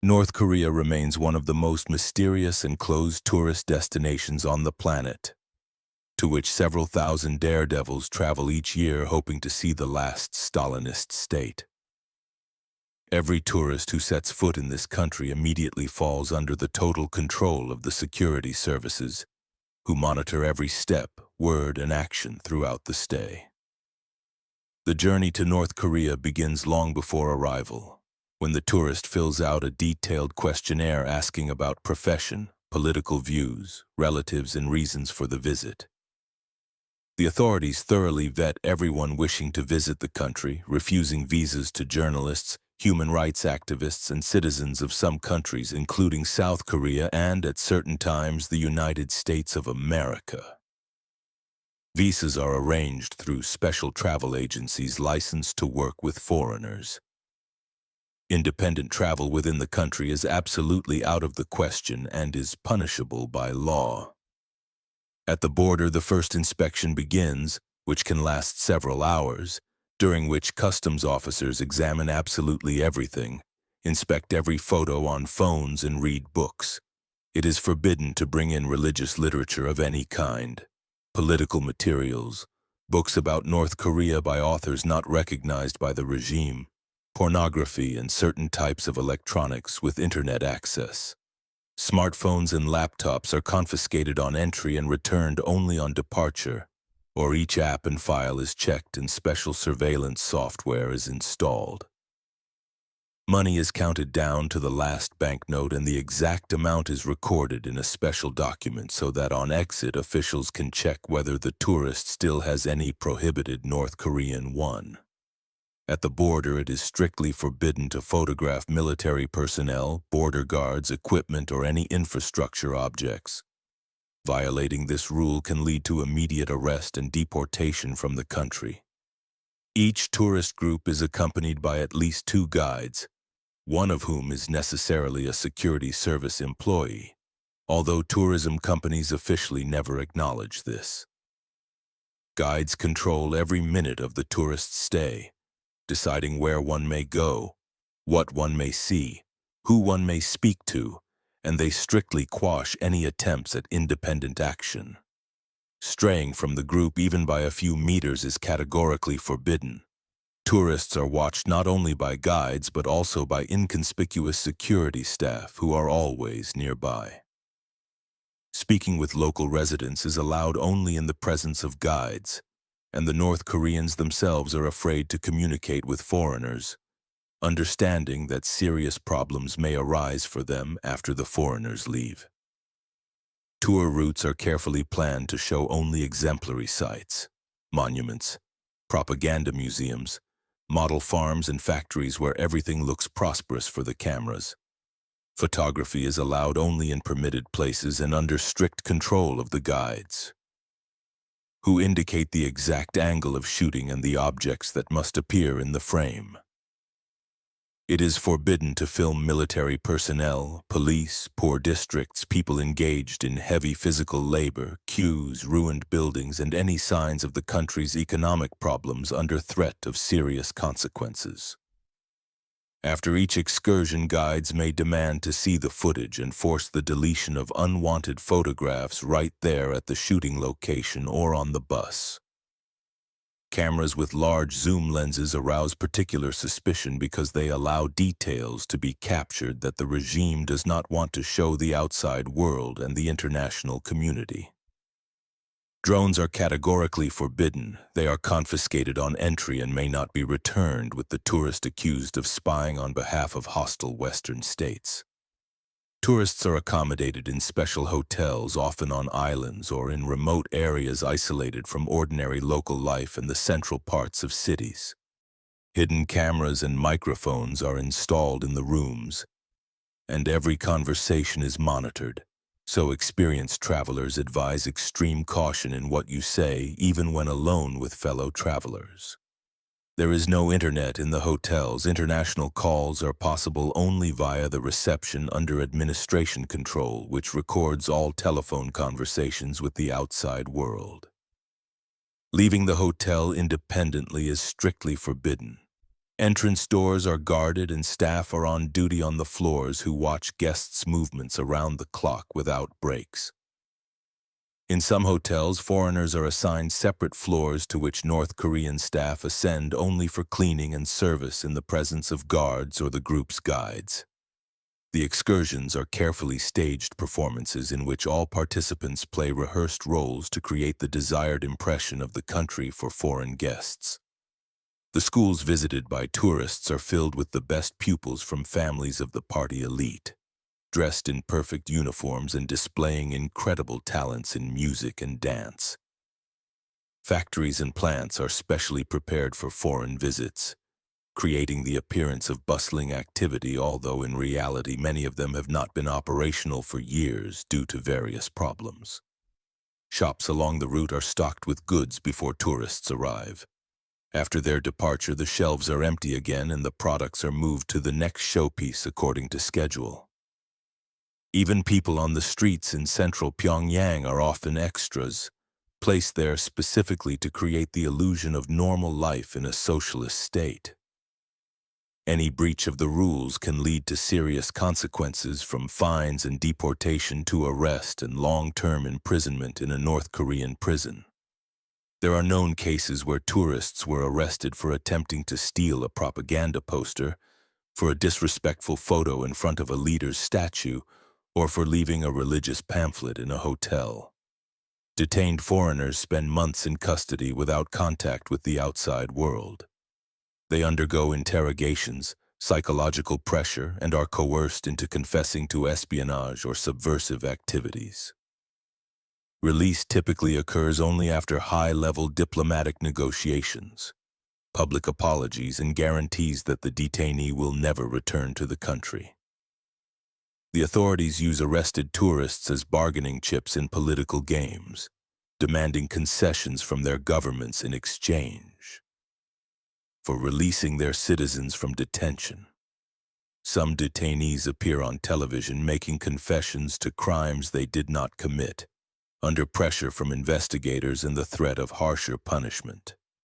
North Korea remains one of the most mysterious and closed tourist destinations on the planet, to which several thousand daredevils travel each year hoping to see the last Stalinist state. Every tourist who sets foot in this country immediately falls under the total control of the security services, who monitor every step, word, and action throughout the stay. The journey to North Korea begins long before arrival, when the tourist fills out a detailed questionnaire asking about profession, political views, relatives, and reasons for the visit. The authorities thoroughly vet everyone wishing to visit the country, refusing visas to journalists, human rights activists, and citizens of some countries, including South Korea and, at certain times, the United States of America. Visas are arranged through special travel agencies licensed to work with foreigners. Independent travel within the country is absolutely out of the question and is punishable by law. At the border, the first inspection begins, which can last several hours, during which customs officers examine absolutely everything, inspect every photo on phones, and read books. It is forbidden to bring in religious literature of any kind, political materials, books about North Korea by authors not recognized by the regime, pornography, and certain types of electronics with internet access. Smartphones and laptops are confiscated on entry and returned only on departure, or each app and file is checked and special surveillance software is installed. Money is counted down to the last banknote and the exact amount is recorded in a special document so that on exit officials can check whether the tourist still has any prohibited North Korean won. At the border, it is strictly forbidden to photograph military personnel, border guards, equipment, or any infrastructure objects. Violating this rule can lead to immediate arrest and deportation from the country. Each tourist group is accompanied by at least 2 guides, one of whom is necessarily a security service employee, although tourism companies officially never acknowledge this. Guides control every minute of the tourist's stay, deciding where one may go, what one may see, who one may speak to, and they strictly quash any attempts at independent action. Straying from the group even by a few meters is categorically forbidden. Tourists are watched not only by guides but also by inconspicuous security staff who are always nearby. Speaking with local residents is allowed only in the presence of guides, and the North Koreans themselves are afraid to communicate with foreigners, understanding that serious problems may arise for them after the foreigners leave. Tour routes are carefully planned to show only exemplary sites, monuments, propaganda museums, model farms, and factories where everything looks prosperous for the cameras. Photography is allowed only in permitted places and under strict control of the guides, who indicate the exact angle of shooting and the objects that must appear in the frame. It is forbidden to film military personnel, police, poor districts, people engaged in heavy physical labor, queues, ruined buildings, and any signs of the country's economic problems under threat of serious consequences. After each excursion, guides may demand to see the footage and force the deletion of unwanted photographs right there at the shooting location or on the bus. Cameras with large zoom lenses arouse particular suspicion because they allow details to be captured that the regime does not want to show the outside world and the international community. Drones are categorically forbidden. They are confiscated on entry and may not be returned with the tourist accused of spying on behalf of hostile Western states. Tourists are accommodated in special hotels, often on islands or in remote areas isolated from ordinary local life in the central parts of cities. Hidden cameras and microphones are installed in the rooms, and every conversation is monitored. So experienced travelers advise extreme caution in what you say, even when alone with fellow travelers. There is no internet in the hotels. International calls are possible only via the reception under administration control, which records all telephone conversations with the outside world. Leaving the hotel independently is strictly forbidden. Entrance doors are guarded and staff are on duty on the floors who watch guests' movements around the clock without breaks. In some hotels, foreigners are assigned separate floors to which North Korean staff ascend only for cleaning and service in the presence of guards or the group's guides. The excursions are carefully staged performances in which all participants play rehearsed roles to create the desired impression of the country for foreign guests. The schools visited by tourists are filled with the best pupils from families of the party elite, dressed in perfect uniforms and displaying incredible talents in music and dance. Factories and plants are specially prepared for foreign visits, creating the appearance of bustling activity, although in reality many of them have not been operational for years due to various problems. Shops along the route are stocked with goods before tourists arrive. After their departure, the shelves are empty again and the products are moved to the next showpiece according to schedule. Even people on the streets in central Pyongyang are often extras, placed there specifically to create the illusion of normal life in a socialist state. Any breach of the rules can lead to serious consequences, from fines and deportation to arrest and long-term imprisonment in a North Korean prison. There are known cases where tourists were arrested for attempting to steal a propaganda poster, for a disrespectful photo in front of a leader's statue, or for leaving a religious pamphlet in a hotel. Detained foreigners spend months in custody without contact with the outside world. They undergo interrogations, psychological pressure, and are coerced into confessing to espionage or subversive activities. Release typically occurs only after high-level diplomatic negotiations, public apologies, and guarantees that the detainee will never return to the country. The authorities use arrested tourists as bargaining chips in political games, demanding concessions from their governments in exchange for releasing their citizens from detention. Some detainees appear on television making confessions to crimes they did not commit, under pressure from investigators and the threat of harsher punishment.